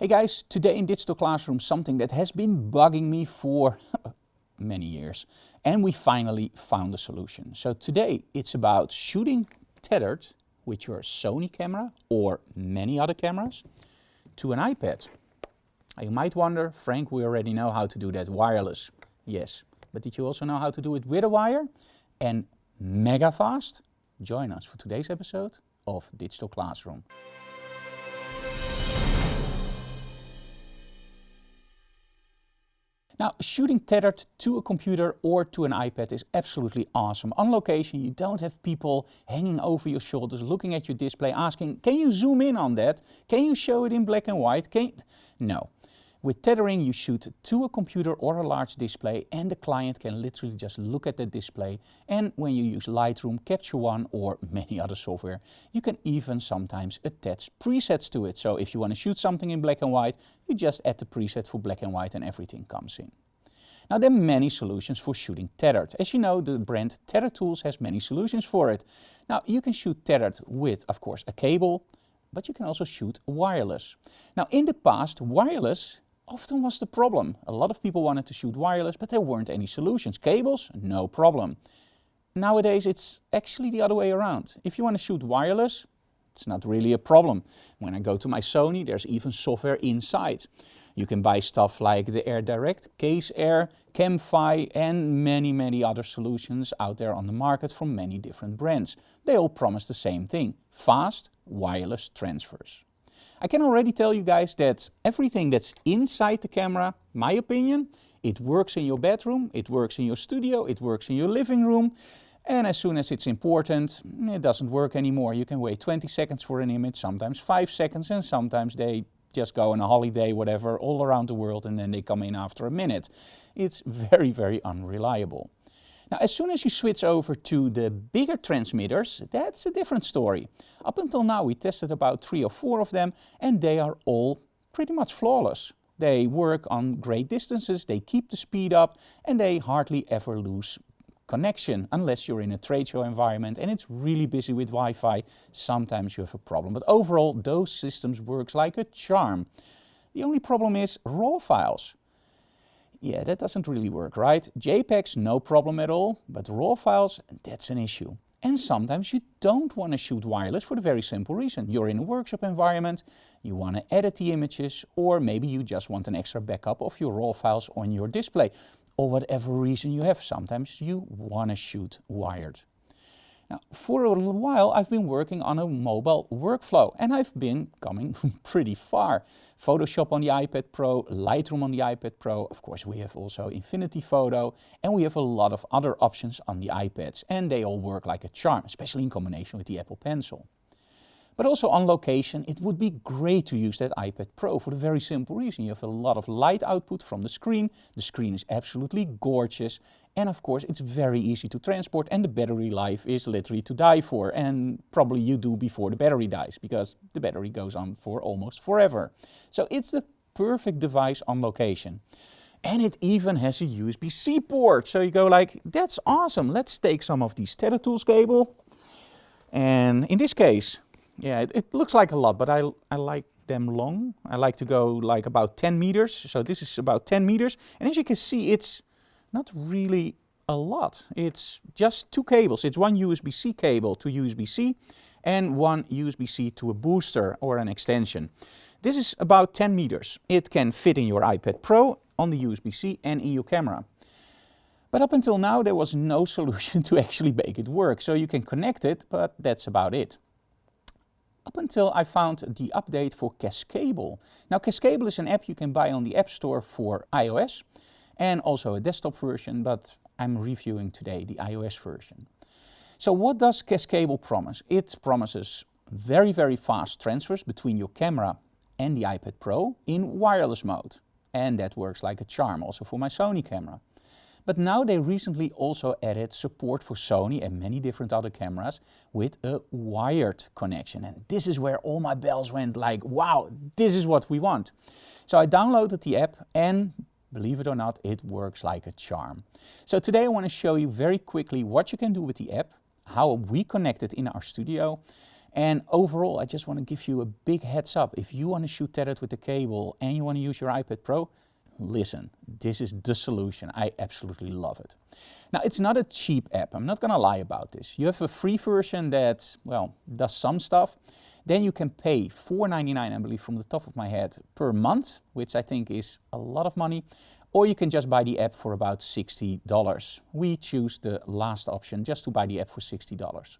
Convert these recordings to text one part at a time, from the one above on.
Hey guys, today in Digital Classroom, something that has been bugging me for many years. And we finally found a solution. So today it's about shooting tethered with your Sony camera or many other cameras to an iPad. You might wonder, Frank, we already know how to do that wireless. Yes, but did you also know how to do it with a wire and mega fast? Join us for today's episode of Digital Classroom. Now, shooting tethered to a computer or to an iPad is absolutely awesome. On location, you don't have people hanging over your shoulders, looking at your display, asking, can you zoom in on that? Can you show it in black and white? No. With tethering, you shoot to a computer or a large display, and the client can literally just look at that display. And when you use Lightroom, Capture One, or many other software, you can even sometimes attach presets to it. So if you want to shoot something in black and white, you just add the preset for black and white and everything comes in. Now, there are many solutions for shooting tethered. As you know, the brand Tethered Tools has many solutions for it. Now, you can shoot tethered with, of course, a cable, but you can also shoot wireless. Now, in the past, wireless often was the problem. A lot of people wanted to shoot wireless, but there weren't any solutions. Cables, no problem. Nowadays, it's actually the other way around. If you want to shoot wireless, it's not really a problem. When I go to my Sony, there's even software inside. You can buy stuff like the AirDirect, Case Air, Camfi, and many other solutions out there on the market from many different brands. They all promise the same thing: fast wireless transfers. I can already tell you guys that everything that's inside the camera, my opinion, it works in your bedroom, it works in your studio, it works in your living room. And as soon as it's important, it doesn't work anymore. You can wait 20 seconds for an image, sometimes 5 seconds, and sometimes they just go on a holiday, whatever, all around the world, and then they come in after a minute. It's very unreliable. Now, as soon as you switch over to the bigger transmitters, that's a different story. Up until now, we tested about 3 or 4 of them, and they are all pretty much flawless. They work on great distances, they keep the speed up, and they hardly ever lose connection, unless you're in a trade show environment and it's really busy with Wi-Fi. Sometimes you have a problem, but overall, those systems work like a charm. The only problem is RAW files. Yeah, that doesn't really work, right? JPEGs, no problem at all, but RAW files, that's an issue. And sometimes you don't want to shoot wireless for the very simple reason. You're in a workshop environment, you want to edit the images, or maybe you just want an extra backup of your RAW files on your display. Or whatever reason you have, sometimes you want to shoot wired. Now, for a little while, I've been working on a mobile workflow, and I've been coming pretty far. Photoshop on the iPad Pro, Lightroom on the iPad Pro. Of course, we have also Infinity Photo, and we have a lot of other options on the iPads, and they all work like a charm, especially in combination with the Apple Pencil. But also on location, it would be great to use that iPad Pro for the very simple reason. You have a lot of light output from the screen. The screen is absolutely gorgeous. And of course, it's very easy to transport, and the battery life is literally to die for. And probably you do before the battery dies, because the battery goes on for almost forever. So it's the perfect device on location. And it even has a USBc port. So you go like, that's awesome. Let's take some of these Tethered Tools cable. And in this case, yeah, it looks like a lot, but I like them long. I like to go like about 10 meters. So this is about 10 meters. And as you can see, it's not really a lot. It's just 2 cables. It's one USB-C cable to USB-C and one USB-C to a booster or an extension. This is about 10 meters. It can fit in your iPad Pro, on the USB-C, and in your camera. But up until now, there was no solution to actually make it work. So you can connect it, but that's about it. Up until I found the update for Cascable. Now, Cascable is an app you can buy on the App Store for iOS and also a desktop version, but I'm reviewing today the iOS version. So what does Cascable promise? It promises very fast transfers between your camera and the iPad Pro in wireless mode. And that works like a charm also for my Sony camera. But now they recently also added support for Sony and many different other cameras with a wired connection. And this is where all my bells went like, wow, this is what we want. So I downloaded the app, and believe it or not, it works like a charm. So today I want to show you very quickly what you can do with the app, how we connect it in our studio, And overall, I just want to give you a big heads up. If you want to shoot tethered with the cable and you want to use your iPad Pro, listen, this is the solution. I absolutely love it. Now, it's not a cheap app. I'm not going to lie about this. You have a free version that, well, does some stuff. Then you can pay $4.99, I believe, from the top of my head, per month, which I think is a lot of money. Or you can just buy the app for about $60. We choose the last option, just to buy the app for $60.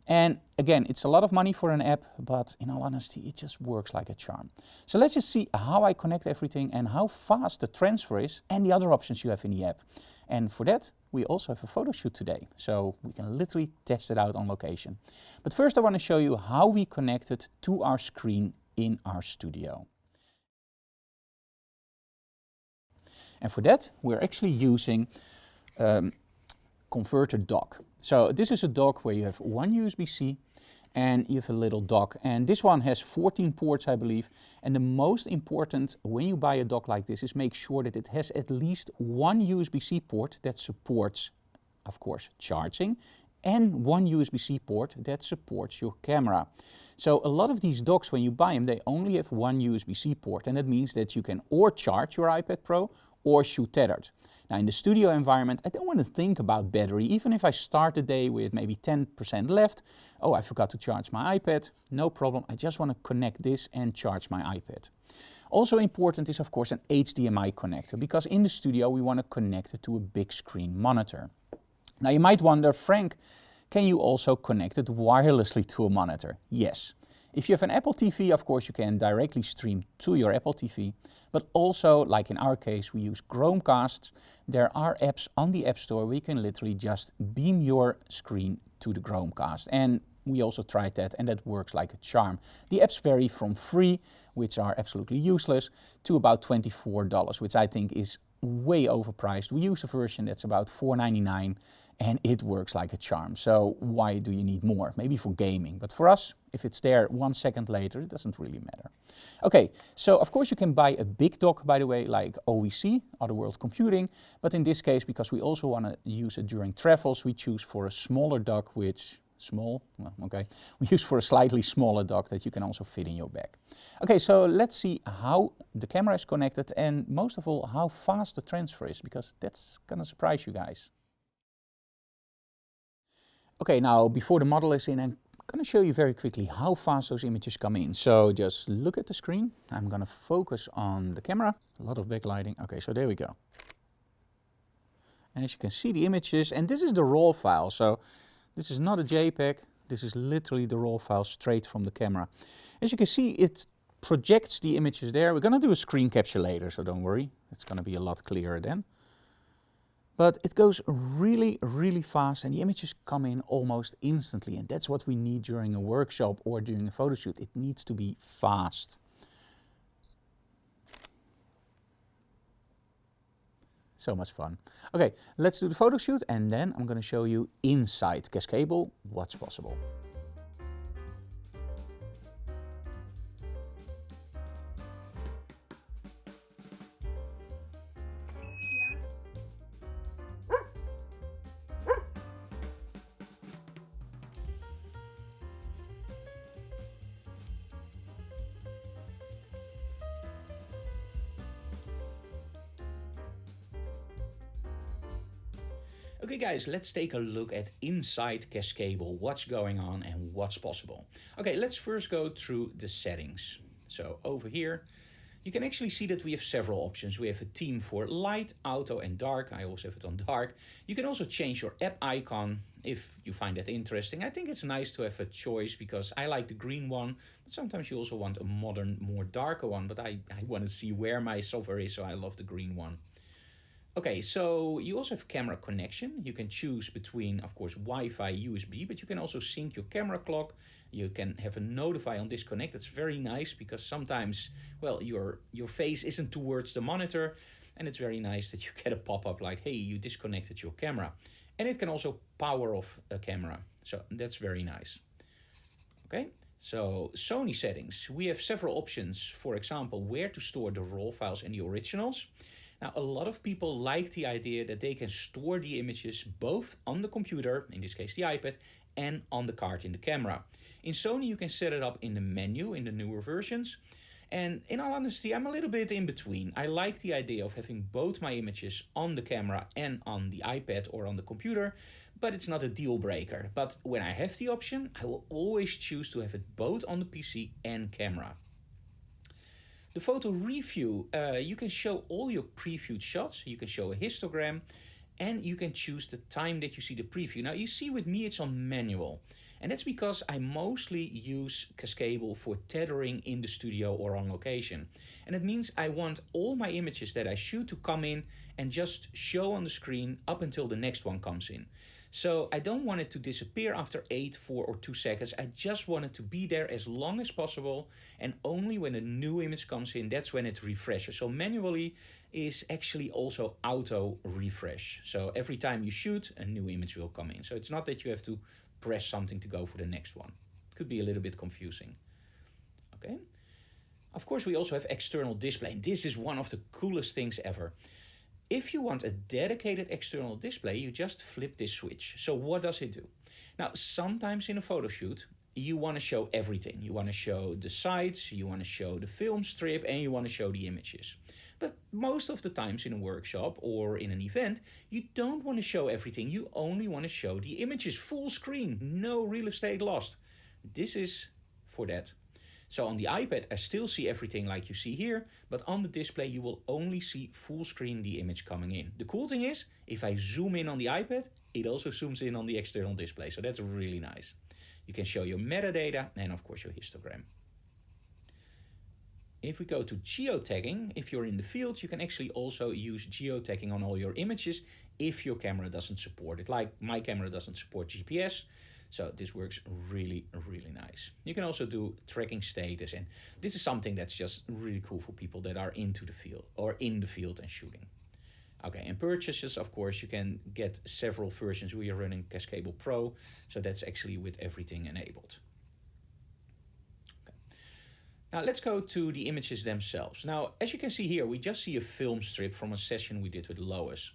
And again, it's a lot of money for an app, but in all honesty, it just works like a charm. So let's just see how I connect everything and how fast the transfer is and the other options you have in the app. And for that, we also have a photo shoot today, so we can literally test it out on location. But first I want to show you how we connect it to our screen in our studio. And for that, we're actually using converter dock. So this is a dock where you have one USB-C and you have a little dock. And this one has 14 ports, I believe. And the most important when you buy a dock like this is make sure that it has at least one USB-C port that supports, of course, charging, and one USB-C port that supports your camera. So a lot of these docks, when you buy them, they only have one USB-C port, and that means that you can or charge your iPad Pro or shoot tethered. Now in the studio environment, I don't want to think about battery. Even if I start the day with maybe 10% left, oh, I forgot to charge my iPad, no problem. I just want to connect this and charge my iPad. Also important is, of course, an HDMI connector, because in the studio we want to connect it to a big screen monitor. Now you might wonder, Frank, can you also connect it wirelessly to a monitor? Yes. If you have an Apple TV, of course, you can directly stream to your Apple TV, but also, like in our case, we use Chromecast. There are apps on the App Store where you can literally just beam your screen to the Chromecast. And we also tried that, and that works like a charm. The apps vary from free, which are absolutely useless, to about $24, which I think is way overpriced. We use a version that's about $4.99 and it works like a charm. So why do you need more? Maybe for gaming, but for us, if it's there 1 second later, it doesn't really matter. Okay, so of course you can buy a big dock, by the way, like OVC, Otherworld Computing, but in this case, because we also want to use it during travels, we choose for a smaller dock, which small, well, okay. We use for a slightly smaller dock that you can also fit in your bag. Okay, so let's see how the camera is connected and most of all, how fast the transfer is, because that's gonna surprise you guys. Okay, now before the model is in, I'm gonna show you very quickly how fast those images come in. So just look at the screen. I'm gonna focus on the camera. A lot of backlighting. Okay, so there we go. And as you can see the images, and this is the RAW file. So this is not a JPEG, this is literally the RAW file straight from the camera. As you can see, it projects the images there. We're going to do a screen capture later, so don't worry. It's going to be a lot clearer then. But it goes really, really fast and the images come in almost instantly. And that's what we need during a workshop or during a photo shoot. It needs to be fast. So much fun. Okay, let's do the photo shoot and then I'm going to show you inside Cascable what's possible. Okay guys, let's take a look at inside Cascable, what's going on and what's possible. Okay, let's first go through the settings. So over here, you can actually see that we have several options. We have a theme for light, auto and dark. I also have it on dark. You can also change your app icon if you find that interesting. I think it's nice to have a choice because I like the green one, but sometimes you also want a modern, more darker one, but I want to see where my software is, so I love the green one. Okay, so you also have camera connection. You can choose between, of course, Wi-Fi, USB, but you can also sync your camera clock. You can have a notify on disconnect. That's very nice because sometimes, well, your face isn't towards the monitor, and it's very nice that you get a pop-up like, hey, you disconnected your camera. And it can also power off a camera, so that's very nice. Okay, so Sony settings. We have several options, for example, where to store the RAW files and the originals. Now, a lot of people like the idea that they can store the images both on the computer, in this case the iPad, and on the card in the camera. In Sony, you can set it up in the menu in the newer versions. And in all honesty, I'm a little bit in between. I like the idea of having both my images on the camera and on the iPad or on the computer, but it's not a deal breaker. But when I have the option, I will always choose to have it both on the PC and camera. The photo review, you can show all your previewed shots, you can show a histogram, and you can choose the time that you see the preview. Now you see with me it's on manual, and that's because I mostly use Cascable for tethering in the studio or on location. And it means I want all my images that I shoot to come in and just show on the screen up until the next one comes in. So I don't want it to disappear after 8, 4 or 2 seconds. I just want it to be there as long as possible, and only when a new image comes in, that's when it refreshes. So manually is actually also auto refresh. So every time you shoot, a new image will come in. So it's not that you have to press something to go for the next one. It could be a little bit confusing. Okay. Of course, we also have external display, and this is one of the coolest things ever. If you want a dedicated external display, you just flip this switch. So what does it do? Now, sometimes in a photo shoot, you want to show everything. You want to show the sides, you want to show the film strip, and you want to show the images. But most of the times in a workshop or in an event, you don't want to show everything. You only want to show the images full screen, no real estate lost. This is for that. So on the iPad, I still see everything like you see here, but on the display, you will only see full screen the image coming in. The cool thing is, if I zoom in on the iPad, it also zooms in on the external display. So that's really nice. You can show your metadata and of course your histogram. If we go to geotagging, if you're in the field, you can actually also use geotagging on all your images if your camera doesn't support it. Like my camera doesn't support GPS. So this works really, really nice. You can also do tracking status, and this is something that's just really cool for people that are into the field or in the field and shooting. Okay, and purchases, of course, you can get several versions. We are running Cascable Pro, so that's actually with everything enabled. Okay. Now let's go to the images themselves. Now, as you can see here, we just see a film strip from a session we did with Lois.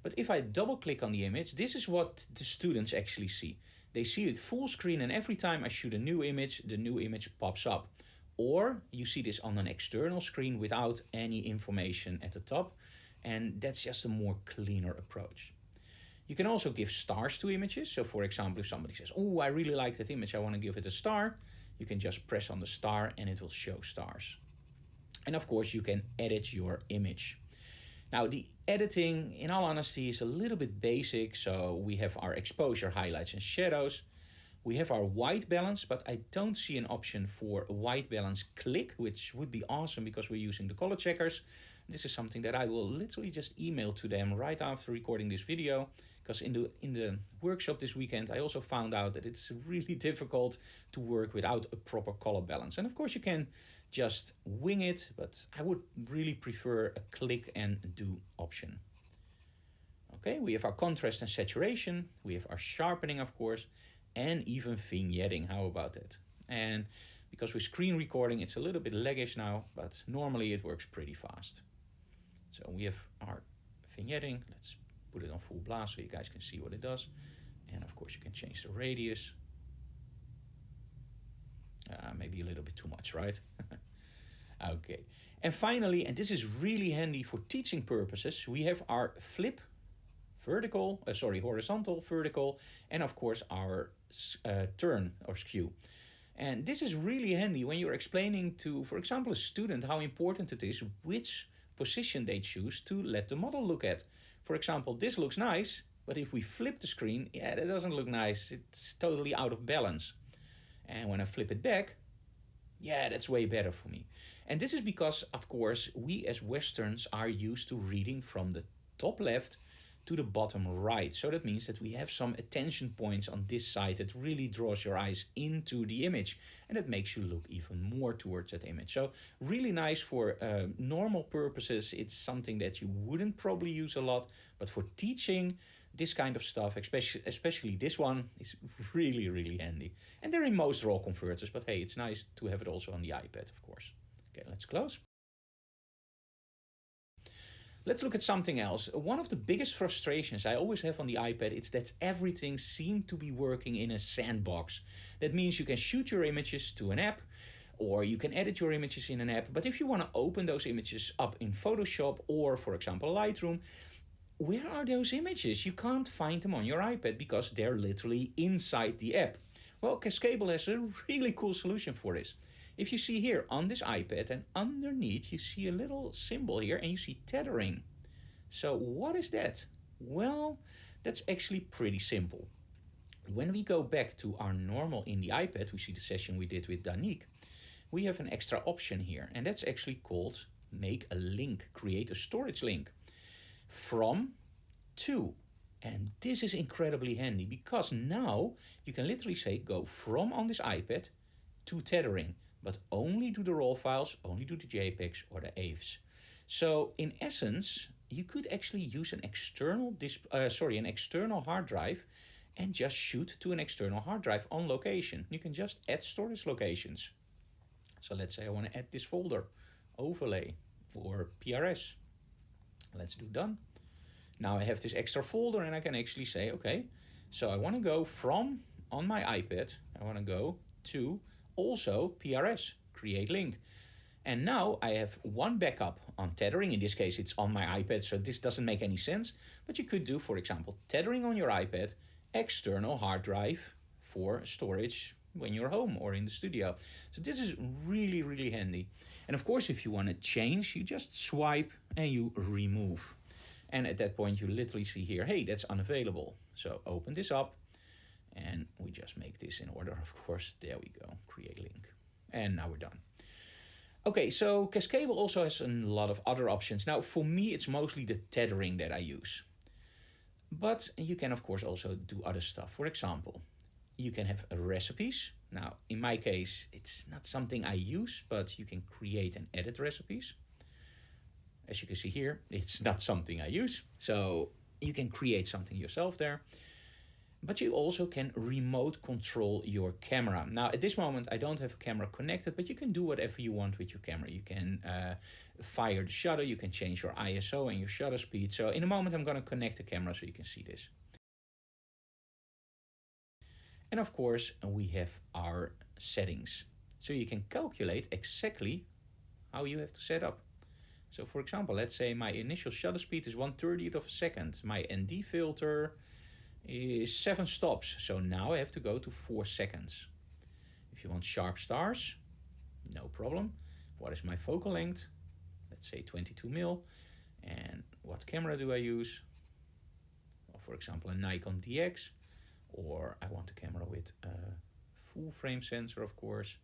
But if I double click on the image, this is what the students actually see. They see it full screen, and every time I shoot a new image, the new image pops up. Or you see this on an external screen without any information at the top. And that's just a more cleaner approach. You can also give stars to images. So for example, if somebody says, oh, I really like that image, I want to give it a star, you can just press on the star and it will show stars. And of course, you can edit your image. Now, the editing, in all honesty, is a little bit basic. So we have our exposure, highlights, and shadows. We have our white balance, but I don't see an option for a white balance click, which would be awesome because we're using the color checkers. This is something that I will literally just email to them right after recording this video, because in the workshop this weekend, I also found out that it's really difficult to work without a proper color balance. And of course, you can just wing it, but I would really prefer a click and do option. Okay, we have our contrast and saturation. We have our sharpening, of course, and even vignetting. How about that? And because we're screen recording, it's a little bit laggish now, but normally it works pretty fast. So we have our vignetting. Let's put it on full blast so you guys can see what it does. And of course you can change the radius. Maybe a little bit too much, right? Okay. And finally, and this is really handy for teaching purposes, we have our flip, horizontal, vertical, and of course our turn or skew. And this is really handy when you're explaining to, for example, a student how important it is which position they choose to let the model look at. For example, this looks nice, but if we flip the screen, yeah, that doesn't look nice. It's totally out of balance. And when I flip it back, yeah, that's way better for me. And this is because, of course, we as Westerns are used to reading from the top left to the bottom right. So that means that we have some attention points on this side that really draws your eyes into the image, and it makes you look even more towards that image. So really nice for normal purposes. It's something that you wouldn't probably use a lot, but for teaching, this kind of stuff, especially this one, is really, really handy. And they're in most RAW converters, but hey, it's nice to have it also on the iPad, of course. Okay, let's close. Let's look at something else. One of the biggest frustrations I always have on the iPad is that everything seems to be working in a sandbox. That means you can shoot your images to an app, or you can edit your images in an app. But if you want to open those images up in Photoshop or, for example, Lightroom, where are those images? You can't find them on your iPad because they're literally inside the app. Well, Cascable has a really cool solution for this. If you see here on this iPad and underneath you see a little symbol here and you see tethering. So what is that? Well, that's actually pretty simple. When we go back to our normal in the iPad, we see the session we did with Danique. We have an extra option here, and that's actually called make a link, create a storage link. From to. And this is incredibly handy because now you can literally say go from on this iPad to tethering, but only do the RAW files, only do the JPEGs or the AVs. So in essence, you could actually use an external hard drive and just shoot to an external hard drive on location. You can just add storage locations. So let's say I want to add this folder, overlay for PRS. Let's do done. Now I have this extra folder and I can actually say, okay, so I want to go from on my iPad, I want to go to also PRS, create link. And now I have one backup on tethering. In this case, it's on my iPad, so this doesn't make any sense. But you could do, for example, tethering on your iPad, external hard drive for storage when you're home or in the studio. So this is really, really handy. And of course, if you want to change, you just swipe and you remove. And at that point, you literally see here, hey, that's unavailable. So open this up and we just make this in order, of course. There we go, create link. And now we're done. Okay, so Cascable also has a lot of other options. Now, for me, it's mostly the tethering that I use. But you can, of course, also do other stuff. For example, you can have recipes. Now, in my case, it's not something I use, but you can create and edit recipes. As you can see here, it's not something I use. So you can create something yourself there. But you also can remote control your camera. Now, at this moment, I don't have a camera connected, but you can do whatever you want with your camera. You can fire the shutter, you can change your ISO and your shutter speed. So in a moment, I'm going to connect the camera so you can see this. And of course, we have our settings. So you can calculate exactly how you have to set up. So for example, let's say my initial shutter speed is 1/30th of a second. My ND filter is 7 stops. So now I have to go to 4 seconds. If you want sharp stars, no problem. What is my focal length? Let's say 22 mil. And what camera do I use? Well, for example, a Nikon DX. Or I want a camera with a full frame sensor, of course.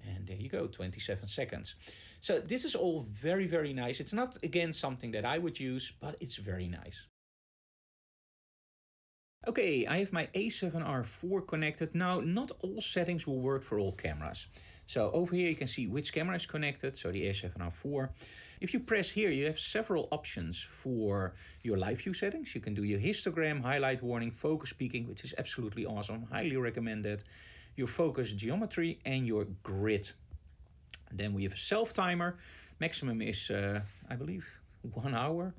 And there you go, 27 seconds. So this is all very, very nice. It's not, again, something that I would use, but it's very nice. Okay, I have my A7R4 connected. Now, not all settings will work for all cameras. So over here you can see which camera is connected, so the A7R4. If you press here, you have several options for your live view settings. You can do your histogram, highlight warning, focus peaking, which is absolutely awesome. Highly recommend that. Your focus geometry and your grid. And then we have a self timer. Maximum is, I believe, 1 hour.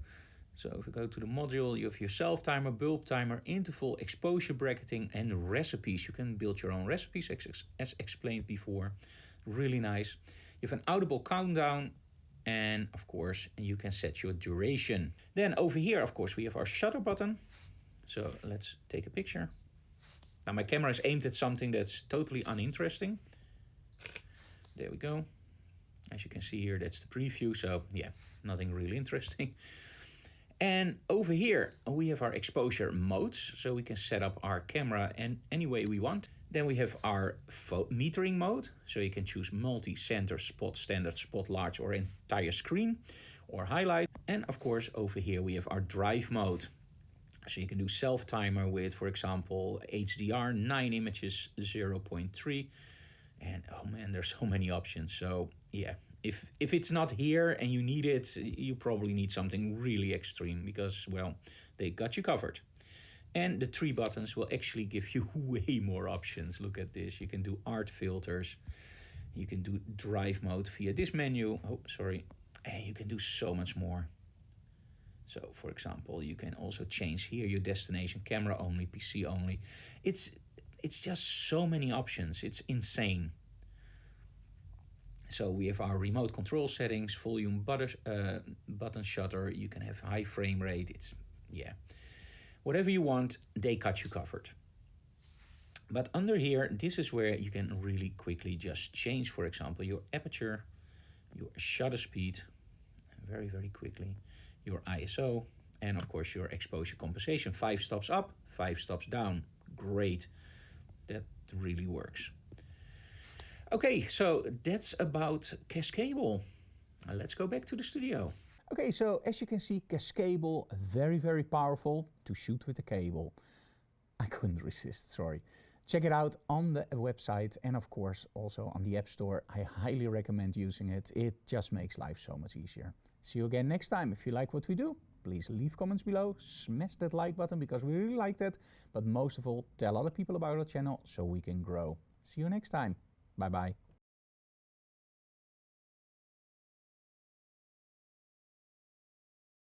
So if you go to the module, you have your self timer, bulb timer, interval, exposure bracketing, and recipes. You can build your own recipes, as explained before. Really nice. You have an audible countdown, and of course, you can set your duration. Then over here, of course, we have our shutter button. So let's take a picture. Now my camera is aimed at something that's totally uninteresting. There we go. As you can see here, that's the preview. So yeah, nothing really interesting. And over here, we have our exposure modes. So we can set up our camera in any way we want. Then we have our metering mode. So you can choose multi-center, spot, standard, spot, large, or entire screen, or highlight. And of course, over here, we have our drive mode. So you can do self-timer with, for example, HDR, 9 images, 0.3. And oh man, there's so many options. So yeah, if it's not here and you need it, you probably need something really extreme because, well, they got you covered. And the 3 buttons will actually give you way more options. Look at this. You can do art filters. You can do drive mode via this menu. Oh, sorry. And you can do so much more. So for example, you can also change here your destination, camera only, PC only. It's just so many options. It's insane. So we have our remote control settings, volume button shutter. You can have high frame rate. It's, yeah, whatever you want, they got you covered. But under here, this is where you can really quickly just change, for example, your aperture, your shutter speed, very, very quickly, your ISO, and of course your exposure compensation. 5 stops up, 5 stops down. Great. That really works. Okay, so that's about Cascable. Let's go back to the studio. Okay, so as you can see, Cascable, very, very powerful to shoot with a cable. I couldn't resist, sorry. Check it out on the website and of course also on the App Store. I highly recommend using it. It just makes life so much easier. See you again next time. If you like what we do, please leave comments below, smash that like button because we really like that. But most of all, tell other people about our channel so we can grow. See you next time. Bye bye.